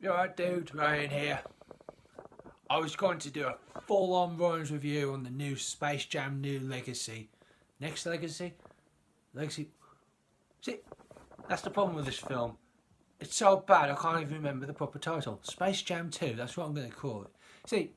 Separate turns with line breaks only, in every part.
You alright, dude? Rayn here. I was going to do a full-on runs review on the new Space Jam New Legacy. Next Legacy? Legacy? See, that's the problem with this film. It's so bad I can't even remember the proper title. Space Jam 2, that's what I'm going to call it. See,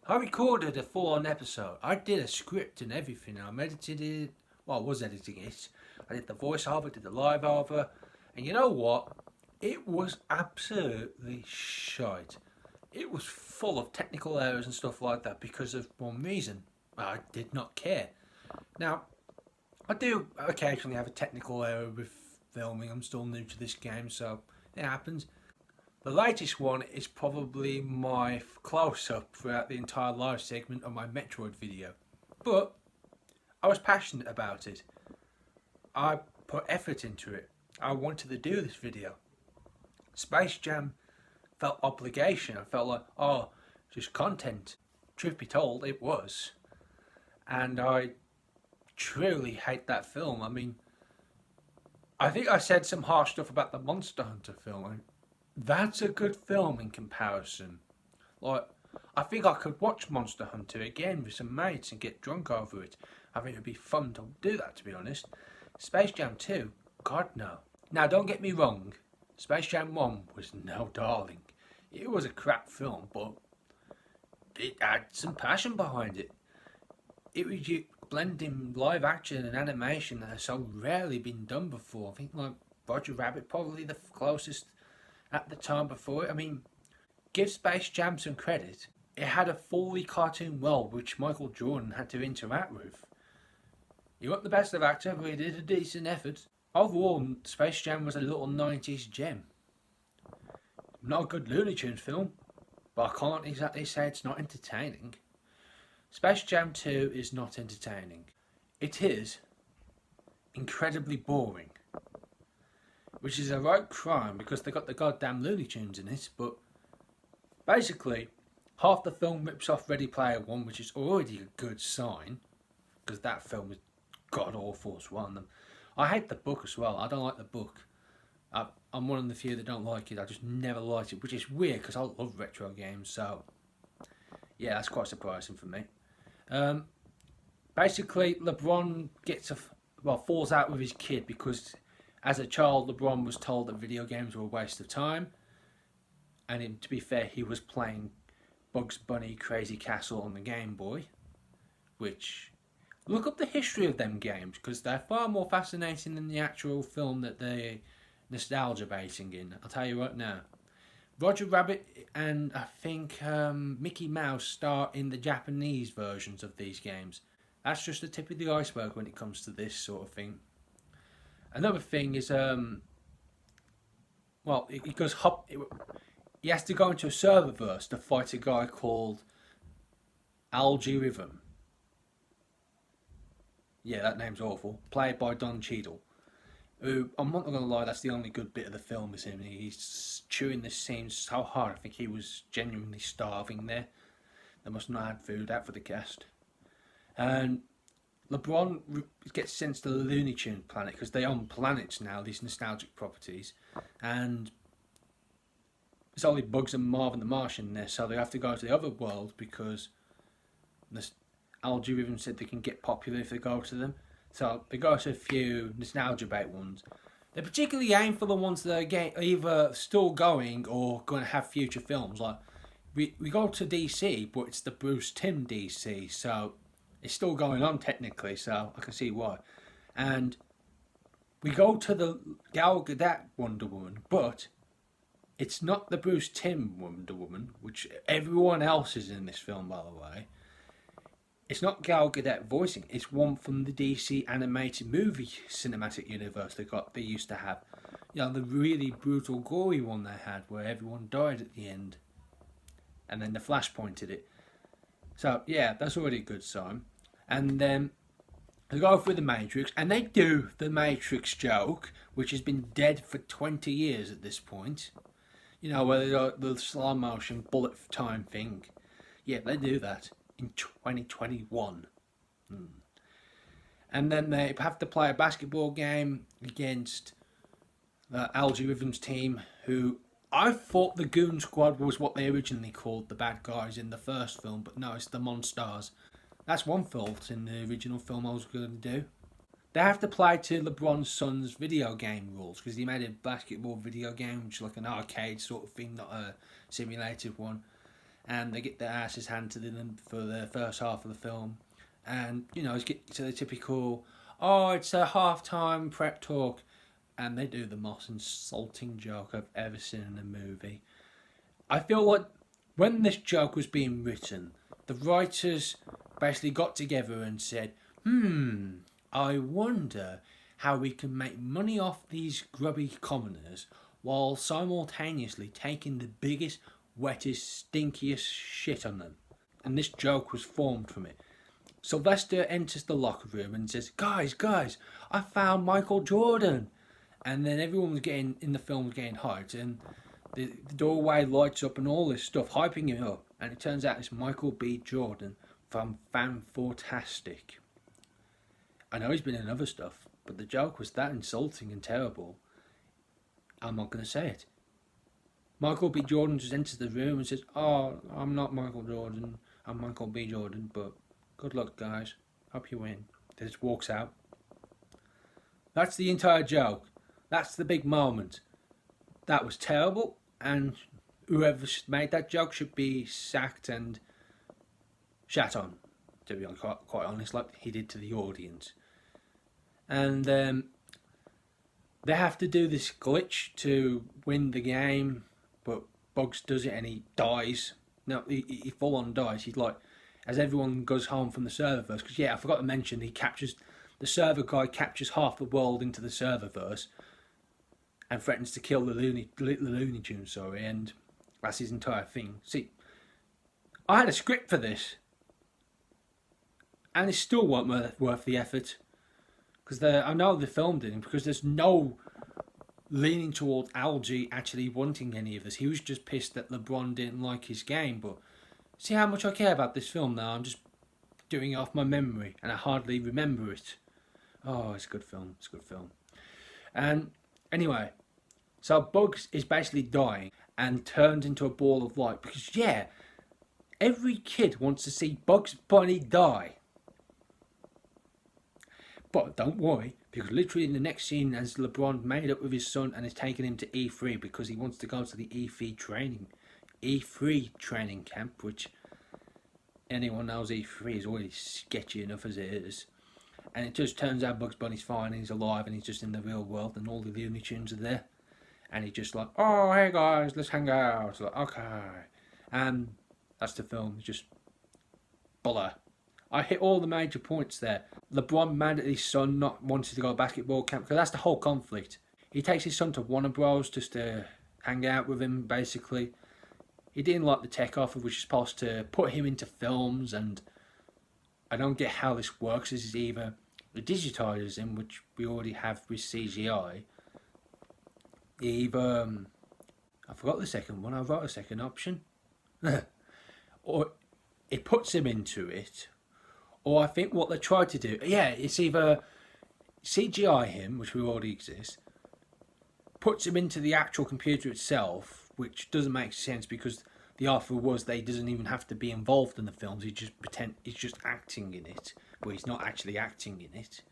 I recorded a full-on episode. I did a script and everything. I edited it. Well, I was editing it. I did the voiceover, did the live over. And you know what? It was absolutely shite. It was full of technical errors and stuff like that because of one reason. I did not care. Now, I do occasionally have a technical error with filming. I'm still new to this game, so it happens. The latest one is probably my close-up throughout the entire live segment of my Metroid video. But I was passionate about it. I put effort into it. I wanted to do this video. Space Jam felt obligation. I felt like, oh, just content. Truth be told, it was. And I truly hate that film. I mean, I think I said some harsh stuff about the Monster Hunter film. And that's a good film in comparison. Like, I think I could watch Monster Hunter again with some mates and get drunk over it. I think it would be fun to do that, to be honest. Space Jam 2, God no. Now, don't get me wrong. Space Jam 1 was no darling. It was a crap film, but it had some passion behind it. It was blending live action and animation that has so rarely been done before. I think like Roger Rabbit, probably the closest at the time before it. I mean, give Space Jam some credit. It had a fully cartoon world which Michael Jordan had to interact with. He wasn't the best of actor, but he did a decent effort. Overall, Space Jam was a little 90s gem. Not a good Looney Tunes film, but I can't exactly say it's not entertaining. Space Jam 2 is not entertaining. It is incredibly boring. Which is a right crime because they got the goddamn Looney Tunes in it, but basically, half the film rips off Ready Player One, which is already a good sign, because that film is god awful as well. And I hate the book as well. I don't like the book. I'm one of the few that don't like it. I just never liked it, which is weird because I love retro games. So, yeah, that's quite surprising for me. Basically, LeBron falls out with his kid because, as a child, LeBron was told that video games were a waste of time. And to be fair, he was playing Bugs Bunny Crazy Castle on the Game Boy, which, look up the history of them games because they're far more fascinating than the actual film that they're nostalgia basing in. I'll tell you right now. Roger Rabbit and I think Mickey Mouse star in the Japanese versions of these games. That's just the tip of the iceberg when it comes to this sort of thing. Another thing is, he has to go into a serververse to fight a guy called Algorithm. Yeah, that name's awful. Played by Don Cheadle. Who, I'm not going to lie, that's the only good bit of the film is him. He's chewing this scene so hard. I think he was genuinely starving there. They must not have had food out for the cast. And LeBron gets sent to the Looney Tunes planet because they own planets now, these nostalgic properties. And it's only Bugs and Marvin the Martian there, so they have to go to the other world because the algorithm said they can get popular if they go to them. So they go to a few nostalgia-bait ones. They particularly aim for the ones that are either still going or going to have future films. Like we go to DC, but it's the Bruce Timm DC, so it's still going on technically. So I can see why. And we go to the Gal Gadot Wonder Woman, but it's not the Bruce Timm Wonder Woman, which everyone else is in this film, by the way. It's not Gal Gadot voicing. It's one from the DC animated movie cinematic universe they used to have. You know, the really brutal, gory one they had where everyone died at the end. And then the Flash pointed it. So, yeah, that's already a good sign. And then they go through the Matrix, and they do the Matrix joke, which has been dead for 20 years at this point. You know, where they got the slow motion bullet time thing. Yeah, they do that in 2021. And then they have to play a basketball game against the Algorithm's team, who I thought the Goon Squad was what they originally called the bad guys in the first film, but no, it's the Monstars. That's one fault in the original film I was going to do. They have to play to LeBron's son's video game rules because he made a basketball video game, which is like an arcade sort of thing, not a simulated one. And they get their asses handed to them for the first half of the film. And, you know, it's get to the typical, oh, it's a halftime prep talk. And they do the most insulting joke I've ever seen in a movie. I feel like when this joke was being written, the writers basically got together and said, I wonder how we can make money off these grubby commoners while simultaneously taking the biggest, wettest, stinkiest shit on them. And this joke was formed from it. Sylvester enters the locker room and says, guys, I found Michael Jordan. And then everyone was getting, in the film was getting hyped. And the doorway lights up and all this stuff, hyping him up. And it turns out it's Michael B. Jordan from Fantastic. I know he's been in other stuff, but the joke was that insulting and terrible. I'm not going to say it. Michael B. Jordan just enters the room and says, oh, I'm not Michael Jordan, I'm Michael B. Jordan, but good luck, guys. Hope you win. He just walks out. That's the entire joke. That's the big moment. That was terrible, and whoever made that joke should be sacked and shat on, to be quite honest, like he did to the audience. And they have to do this glitch to win the game, but Bugs does it and he dies. No, he full on dies. He's like, as everyone goes home from the serververse, because I forgot to mention, the server guy captures half the world into the serververse and threatens to kill the Looney Tunes, and that's his entire thing. See, I had a script for this, and it still wasn't worth the effort. Because I know they filmed it, because there's no leaning towards Algie actually wanting any of this. He was just pissed that LeBron didn't like his game. But see how much I care about this film now. I'm just doing it off my memory, and I hardly remember it. Oh, it's a good film. It's a good film. And anyway, so Bugs is basically dying and turned into a ball of light. Because every kid wants to see Bugs Bunny die. But don't worry, because literally in the next scene, as LeBron made up with his son and is taking him to E3 because he wants to go to the E3 training camp, which anyone knows E3 is already sketchy enough as it is. And it just turns out Bugs Bunny's fine, and he's alive, and he's just in the real world, and all the Looney Tunes are there. And he's just like, oh, hey guys, let's hang out. It's like, okay. And that's the film. It's just blah. I hit all the major points there. LeBron mad at his son not wanting to go to basketball camp, because that's the whole conflict. He takes his son to Warner Bros. Just to hang out with him, basically. He didn't like the tech offer, which is supposed to put him into films, and I don't get how this works. This is either the digitizes him, which we already have with CGI. Either, I forgot the second one, I wrote a second option. Or it puts him into it. Or I think what they tried to do, it's either CGI him, which we already exist, puts him into the actual computer itself, which doesn't make sense because the offer was that he doesn't even have to be involved in the films. He's just acting in it, but he's not actually acting in it.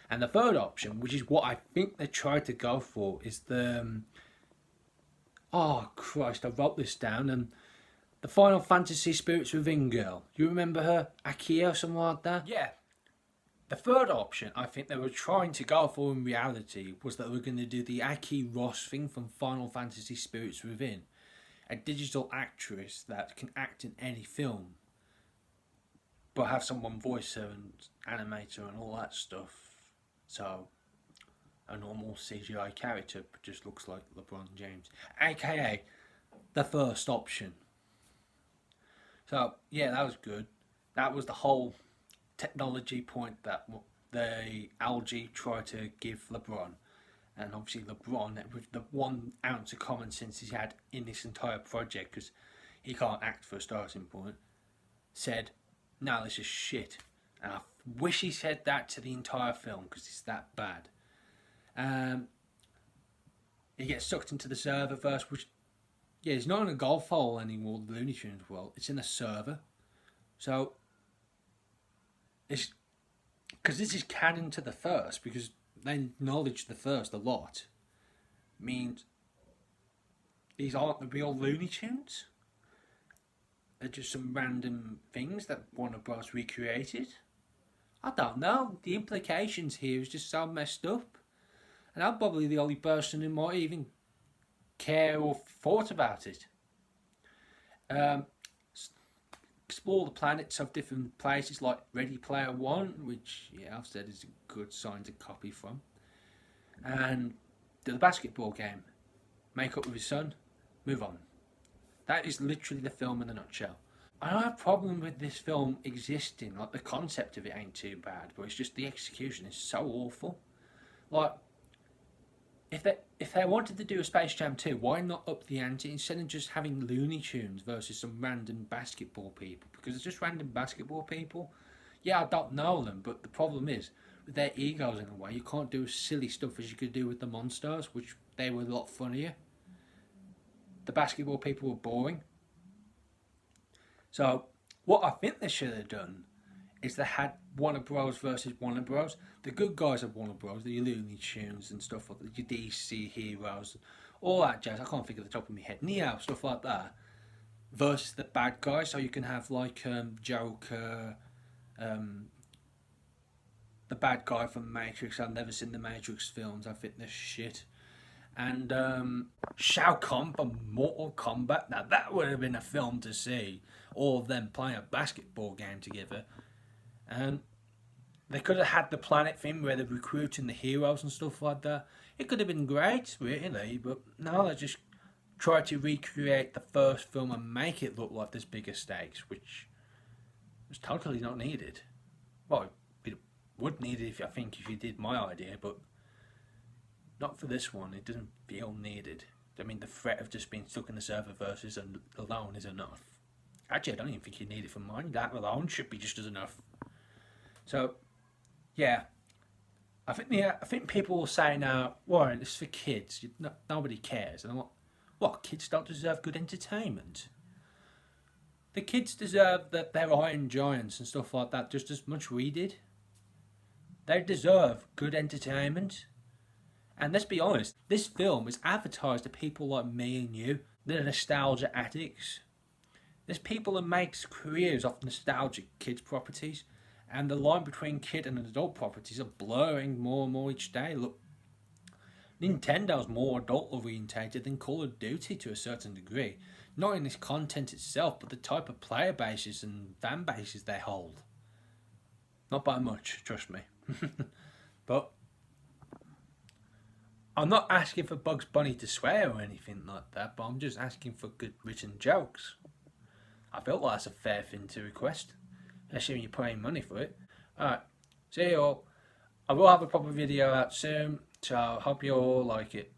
And the third option, which is what I think they tried to go for, is the oh Christ, I wrote this down. And the Final Fantasy Spirits Within girl. You remember her? Akia or something like that? Yeah. The third option I think they were trying to go for in reality was that they were going to do the Aki Ross thing from Final Fantasy Spirits Within. A digital actress that can act in any film, but have someone voice her and animate her and all that stuff. So, a normal CGI character just looks like LeBron James. AKA, the first option. So, that was good. That was the whole technology point that the Algie tried to give LeBron. And obviously LeBron, with the 1 ounce of common sense he had in this entire project, because he can't act for a starting point, said, no, this is shit. And I wish he said that to the entire film, because it's that bad. He gets sucked into the serververse, which Yeah, it's not in a golf hole anymore, the Looney Tunes world. It's in a server. So, it's because this is canon to the first, because they acknowledge the first a lot, means these aren't the real Looney Tunes. They're just some random things that Warner Bros. Recreated. I don't know. The implications here is just so messed up. And I'm probably the only person who might even care or thought about it. Explore the planets of different places like Ready Player One, which, yeah, I've said is a good sign to copy from. And do the basketball game. Make up with his son. Move on. That is literally the film in a nutshell. I don't have a problem with this film existing. Like, the concept of it ain't too bad, but it's just the execution is so awful. Like, if they wanted to do a Space Jam 2, why not up the ante instead of just having Looney Tunes versus some random basketball people? Because it's just random basketball people. Yeah, I don't know them, but the problem is, with their egos in a way, you can't do as silly stuff as you could do with the Monsters, which they were a lot funnier. The basketball people were boring. So, what I think they should have done is they had Warner Bros. Versus Warner Bros. The good guys of Warner Bros., the Looney Tunes and stuff like that, your DC heroes, all that jazz, I can't think of the top of my head, Neo, stuff like that, versus the bad guys, so you can have like Joker, the bad guy from Matrix. I've never seen the Matrix films, I think they're shit. And Shao Kahn from Mortal Kombat. Now that would have been a film to see. All of them playing a basketball game together. And they could have had the planet thing where they're recruiting the heroes and stuff like that. It could have been great, really, but no, they just tried to recreate the first film and make it look like there's bigger stakes, which was totally not needed. Well, it would need it if you did my idea, but not for this one. It doesn't feel needed. I mean, the threat of just being stuck in the server versus alone is enough. Actually, I don't even think you need it for mine. That alone should be just as enough. So, yeah, I think people will say now, Warren, it's for kids. Nobody cares. And I'm like, what? Kids don't deserve good entertainment. The kids deserve that they're Iron Giants and stuff like that just as much we did. They deserve good entertainment. And let's be honest, this film is advertised to people like me and you, the nostalgia addicts. There's people that make careers off nostalgic kids' properties, and the line between kid and adult properties are blurring more and more each day. Look, Nintendo's more adult orientated than Call of Duty to a certain degree. Not in its content itself, but the type of player bases and fan bases they hold. Not by much, trust me. But I'm not asking for Bugs Bunny to swear or anything like that, but I'm just asking for good written jokes. I felt like that's a fair thing to request, especially when you're paying money for it. Alright, see you all. I will have a proper video out soon, so I hope you all like it.